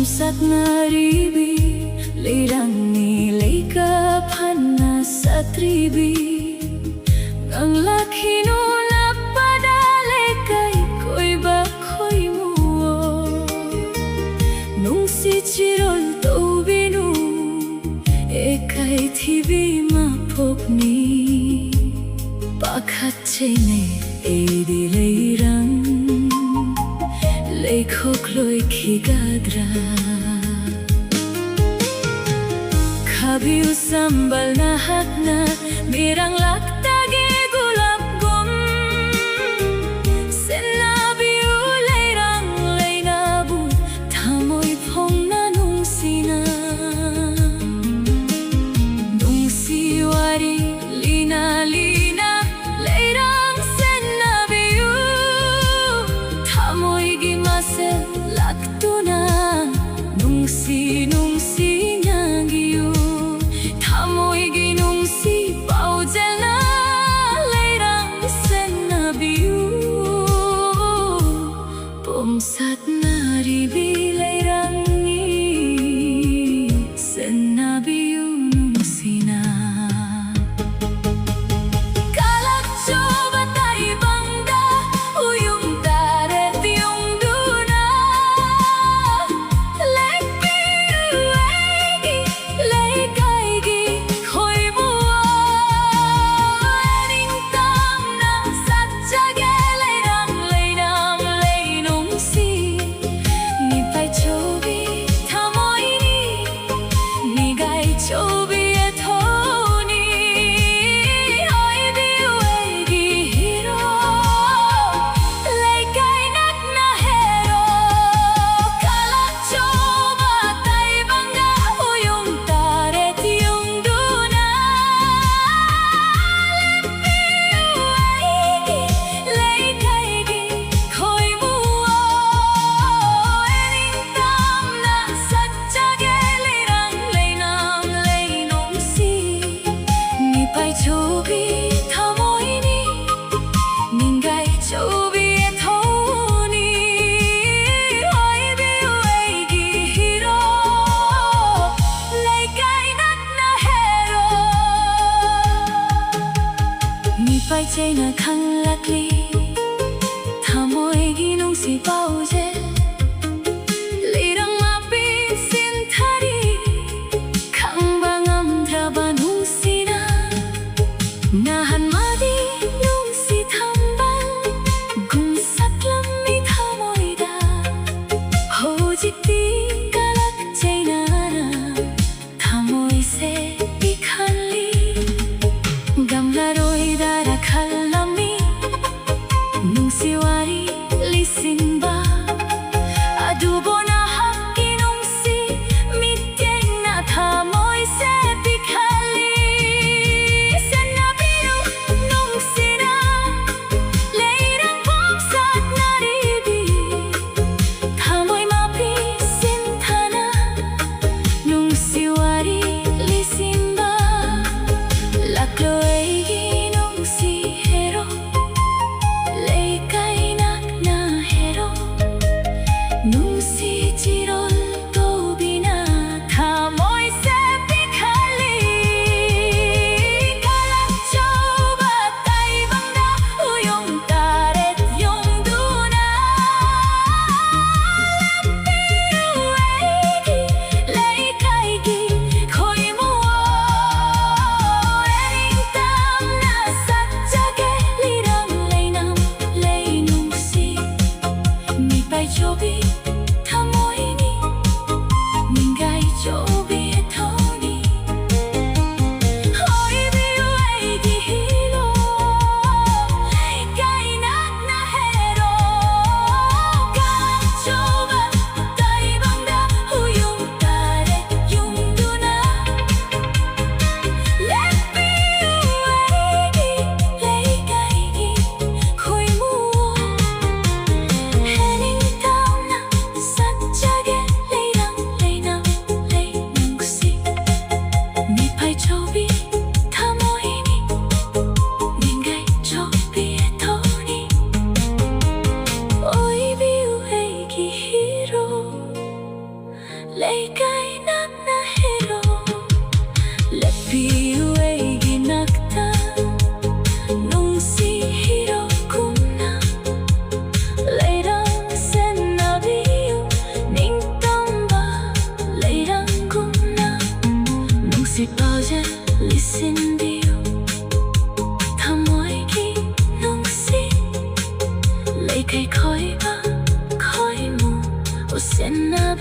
Pumsat naribi Lirang nilay kapan na sa tribi Ang laki no napadali kay ko'y bakoy mo Nung si Chirol to binu E kay tibi mapopni Pakat chene e dilayrang Lay khokloy khigadra Kabiu sambal na hakna Mirang laktagi gulab gum Senabiu layrang laynabu Tamoy pong na nung sina Nung siwari lina lina Layrang senabiu Tamoy gimasel laktuna Nung si nyagiu Tamoy ginungsi paujel na layrang senabiu Pumsat naribi layrang ni senabiu nungsina Kalak coba tay bangda uyung taret yung duna Lekpiru egi lekaigi ko'y buwa Ening tam na satjage layrang laynam laynungsi Nipay chobi tamoy ni Nigay chobi etoni Oy biu egi hiro Lekay nak na hero Kalak choba tay bangga uyung taret yung duna Lekpiu egi lekaigi ko'y buwa Ening tam na satjage layrang laynam laynungsi Nipay chobi tamoy ni Ningay chobi etoni Oy biu egi hiro Lekay nak na hero Nipay chay na kang lakli Tamoy ginungsi pauje Lirang mapisin tari Kang bangam draba nungsina Nahan madi nungsi tambal Gumsak lami tamoy da Hojik di kalak chay nana Tamoy se ikanli Gamlaroy dara kalami Nungsi wari lising ba Adubo na haki nungsi Mityeng na tamoy se pikali Senabiu nungsi na Layrang pumsat naribi Tamoy mapisin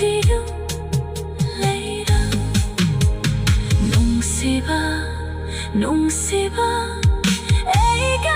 비루 레이라 농시바 농시바 에이가